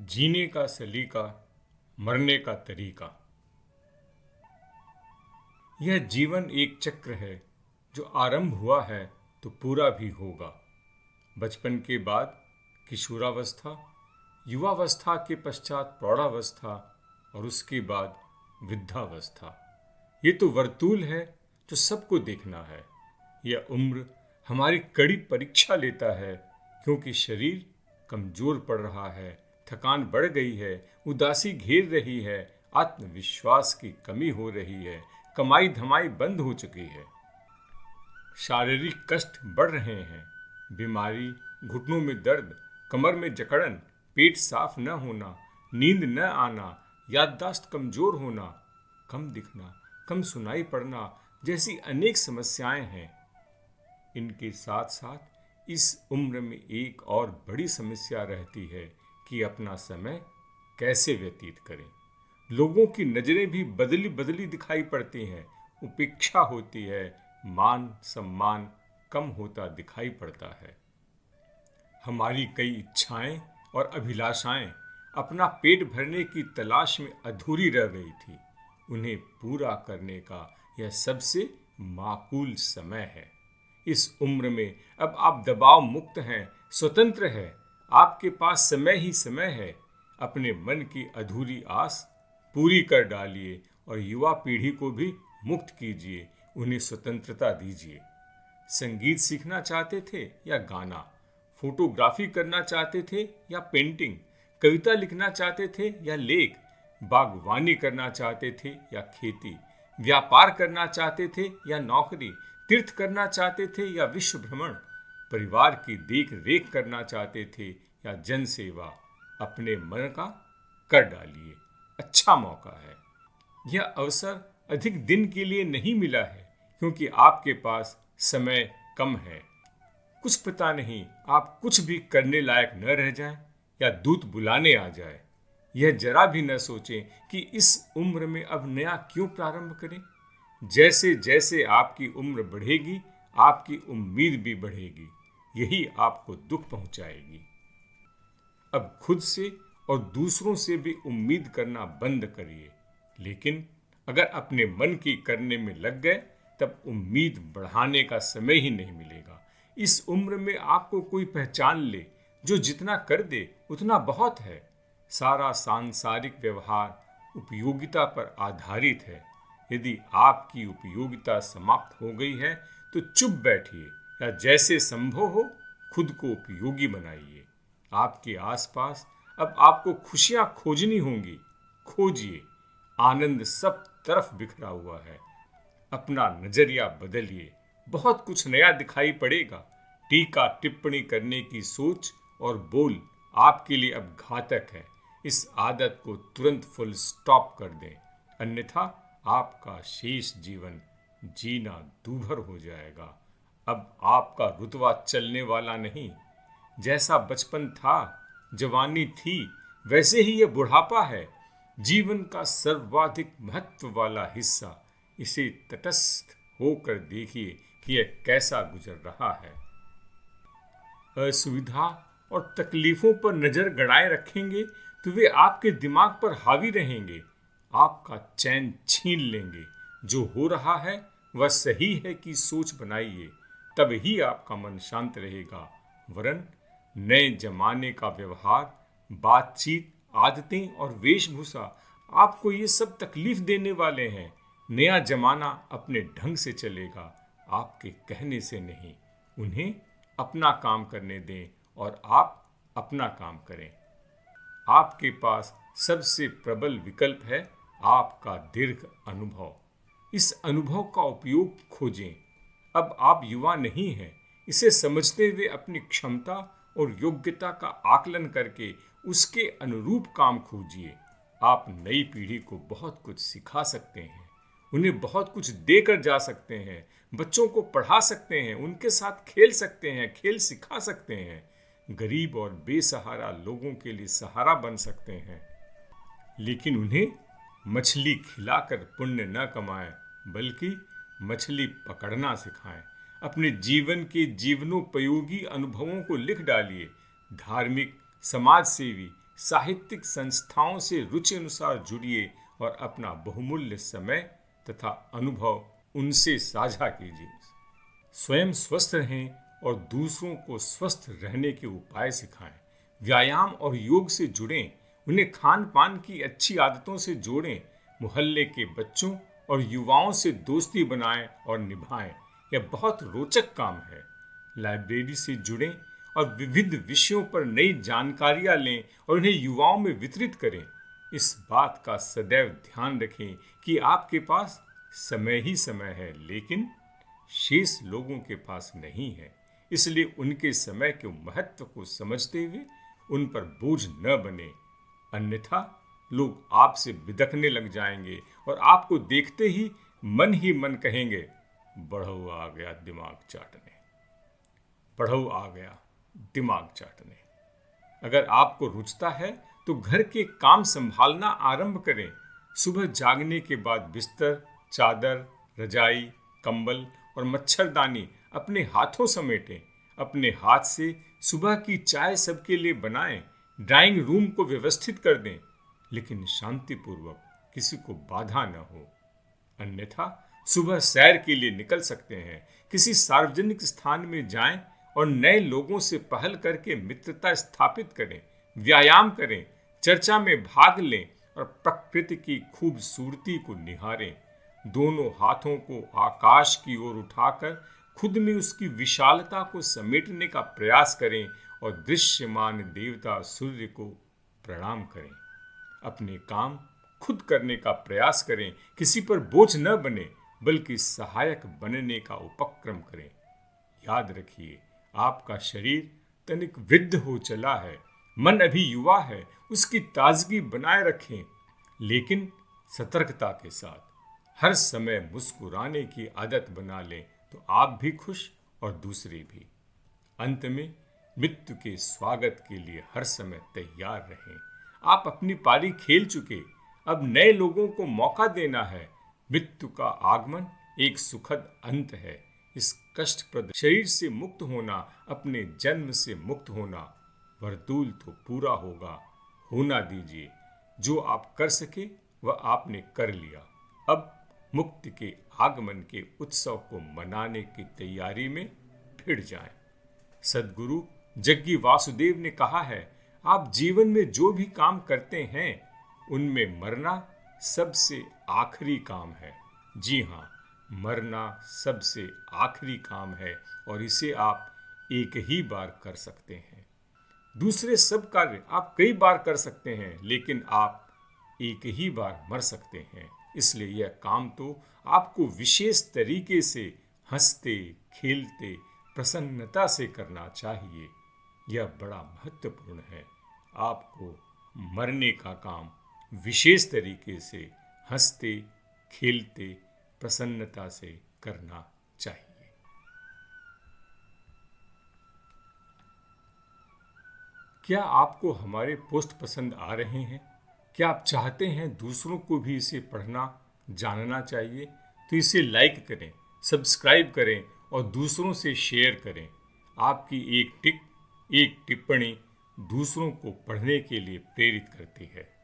जीने का सलीका, मरने का तरीका। यह जीवन एक चक्र है जो आरंभ हुआ है तो पूरा भी होगा। बचपन के बाद किशोरावस्था, युवावस्था के पश्चात प्रौढ़ावस्था और उसके बाद वृद्धावस्था। ये तो वर्तुल है जो सबको देखना है। यह उम्र हमारी कड़ी परीक्षा लेता है, क्योंकि शरीर कमजोर पड़ रहा है, थकान बढ़ गई है, उदासी घेर रही है, आत्मविश्वास की कमी हो रही है, कमाई धमाई बंद हो चुकी है, शारीरिक कष्ट बढ़ रहे हैं, बीमारी, घुटनों में दर्द, कमर में जकड़न, पेट साफ न होना, नींद न आना, याददाश्त कमजोर होना, कम दिखना, कम सुनाई पड़ना जैसी अनेक समस्याएं हैं। इनके साथ साथ इस उम्र में एक और बड़ी समस्या रहती है कि अपना समय कैसे व्यतीत करें। लोगों की नजरें भी बदली बदली दिखाई पड़ती हैं, उपेक्षा होती है, मान सम्मान कम होता दिखाई पड़ता है। हमारी कई इच्छाएं और अभिलाषाएं अपना पेट भरने की तलाश में अधूरी रह गई थी। उन्हें पूरा करने का यह सबसे माकूल समय है। इस उम्र में अब आप दबाव मुक्त हैं, स्वतंत्र हैं, आपके पास समय ही समय है। अपने मन की अधूरी आस पूरी कर डालिए और युवा पीढ़ी को भी मुक्त कीजिए, उन्हें स्वतंत्रता दीजिए। संगीत सीखना चाहते थे या गाना, फोटोग्राफी करना चाहते थे या पेंटिंग, कविता लिखना चाहते थे या लेख, बागवानी करना चाहते थे या खेती, व्यापार करना चाहते थे या नौकरी, तीर्थ करना चाहते थे या विश्व भ्रमण, परिवार की देख रेख करना चाहते थे या जन सेवा, अपने मन का कर डालिए। अच्छा मौका है। यह अवसर अधिक दिन के लिए नहीं मिला है, क्योंकि आपके पास समय कम है। कुछ पता नहीं आप कुछ भी करने लायक न रह जाएं या दूत बुलाने आ जाए। यह जरा भी न सोचें कि इस उम्र में अब नया क्यों प्रारंभ करें। जैसे जैसे आपकी उम्र बढ़ेगी, आपकी उम्मीद भी बढ़ेगी। यही आपको दुख पहुंचाएगी। अब खुद से और दूसरों से भी उम्मीद करना बंद करिए। लेकिन अगर अपने मन की करने में लग गए, तब उम्मीद बढ़ाने का समय ही नहीं मिलेगा। इस उम्र में आपको कोई पहचान ले, जो जितना कर दे उतना बहुत है। सारा सांसारिक व्यवहार उपयोगिता पर आधारित है। यदि आपकी उपयोगिता समाप्त हो गई है तो चुप बैठिए या जैसे संभव हो खुद को उपयोगी बनाइए। आपके आसपास अब आपको खुशियां खोजनी होंगी। खोजिए, आनंद सब तरफ बिखरा हुआ है। अपना नजरिया बदलिए, बहुत कुछ नया दिखाई पड़ेगा। टीका टिप्पणी करने की सोच और बोल आपके लिए अब घातक है। इस आदत को तुरंत फुल स्टॉप कर दें, अन्यथा आपका शेष जीवन जीना दूभर हो जाएगा। अब आपका रुतबा चलने वाला नहीं। जैसा बचपन था, जवानी थी, वैसे ही यह बुढ़ापा है। जीवन का सर्वाधिक महत्व वाला हिस्सा। इसे तटस्थ होकर देखिए कि यह कैसा गुजर रहा है। असुविधा और तकलीफों पर नजर गड़ाए रखेंगे तो वे आपके दिमाग पर हावी रहेंगे, आपका चैन छीन लेंगे। जो हो रहा है वह सही है कि सोच बनाइए, तब ही आपका मन शांत रहेगा। वरन नए जमाने का व्यवहार, बातचीत, आदतें और वेशभूषा आपको ये सब तकलीफ देने वाले हैं। नया जमाना अपने ढंग से चलेगा, आपके कहने से नहीं। उन्हें अपना काम करने दें और आप अपना काम करें। आपके पास सबसे प्रबल विकल्प है आपका दीर्घ अनुभव। इस अनुभव का उपयोग खोजें। अब आप युवा नहीं हैं। इसे समझते हुए अपनी क्षमता और योग्यता का आकलन करके उसके अनुरूप काम खोजिए। आप नई पीढ़ी को बहुत कुछ सिखा सकते हैं, उन्हें बहुत कुछ देकर जा सकते हैं, बच्चों को पढ़ा सकते हैं, उनके साथ खेल सकते हैं, खेल सिखा सकते हैं, गरीब और बेसहारा लोगों के लिए सहारा बन सकते हैं। लेकिन उन्हें मछली खिलाकर पुण्य न कमाएं, बल्कि मछली पकड़ना सिखाएं। अपने जीवन के जीवनोपयोगी अनुभवों को लिख डालिए। धार्मिक, समाज सेवी साहित्यिक संस्थाओं से रुचि अनुसार जुड़िए और अपना बहुमूल्य समय तथा अनुभव उनसे साझा कीजिए। स्वयं स्वस्थ रहें और दूसरों को स्वस्थ रहने के उपाय सिखाएं। व्यायाम और योग से जुड़ें, उन्हें खान पान की अच्छी आदतों से जोड़ें। मोहल्ले के बच्चों और युवाओं से दोस्ती बनाएं और निभाएं। यह बहुत रोचक काम है। लाइब्रेरी से जुड़ें और विविध विषयों पर नई जानकारियां लें और उन्हें युवाओं में वितरित करें। इस बात का सदैव ध्यान रखें कि आपके पास समय ही समय है, लेकिन शेष लोगों के पास नहीं है। इसलिए उनके समय के महत्व को समझते हुए उन पर बोझ न बने, अन्यथा लोग आपसे बिदकने लग जाएंगे और आपको देखते ही मन कहेंगे, बढ़ऊ आ गया दिमाग चाटने, बढ़ऊ आ गया दिमाग चाटने। अगर आपको रुचता है तो घर के काम संभालना आरंभ करें। सुबह जागने के बाद बिस्तर, चादर, रजाई, कंबल और मच्छरदानी अपने हाथों समेटें। अपने हाथ से सुबह की चाय सबके लिए बनाएं। ड्राइंग रूम को व्यवस्थित कर दें, लेकिन शांतिपूर्वक, किसी को बाधा न हो। अन्यथा सुबह सैर के लिए निकल सकते हैं। किसी सार्वजनिक स्थान में जाएं और नए लोगों से पहल करके मित्रता स्थापित करें। व्यायाम करें, चर्चा में भाग लें और प्रकृति की खूबसूरती को निहारें। दोनों हाथों को आकाश की ओर उठाकर खुद में उसकी विशालता को समेटने का प्रयास करें और दृश्यमान देवता सूर्य को प्रणाम करें। अपने काम खुद करने का प्रयास करें। किसी पर बोझ न बने, बल्कि सहायक बनने का उपक्रम करें। याद रखिए, आपका शरीर तनिक वृद्ध हो चला है, मन अभी युवा है। उसकी ताजगी बनाए रखें, लेकिन सतर्कता के साथ। हर समय मुस्कुराने की आदत बना लें तो आप भी खुश और दूसरे भी। अंत में, मृत्यु के स्वागत के लिए हर समय तैयार रहें। आप अपनी पारी खेल चुके, अब नए लोगों को मौका देना है। मृत्यु का आगमन एक सुखद अंत है। इस कष्टप्रद शरीर से मुक्त होना, अपने जन्म से मुक्त होना, वरदूल तो पूरा होगा। होना दीजिए। जो आप कर सके वह आपने कर लिया। अब मुक्ति के आगमन के उत्सव को मनाने की तैयारी में भिड़ जाएं। सद्गुरु जग्गी वासुदेव ने कहा है, आप जीवन में जो भी काम करते हैं उनमें मरना सबसे आखिरी काम है। जी हाँ, मरना सबसे आखिरी काम है और इसे आप एक ही बार कर सकते हैं। दूसरे सब कार्य आप कई बार कर सकते हैं, लेकिन आप एक ही बार मर सकते हैं। इसलिए यह काम तो आपको विशेष तरीके से हंसते खेलते प्रसन्नता से करना चाहिए। यह बड़ा महत्वपूर्ण है। आपको मरने का काम विशेष तरीके से हंसते खेलते प्रसन्नता से करना चाहिए। क्या आपको हमारे पोस्ट पसंद आ रहे हैं? क्या आप चाहते हैं दूसरों को भी इसे पढ़ना जानना चाहिए? तो इसे लाइक करें, सब्सक्राइब करें और दूसरों से शेयर करें। आपकी एक टिप्पणी दूसरों को पढ़ने के लिए प्रेरित करती है।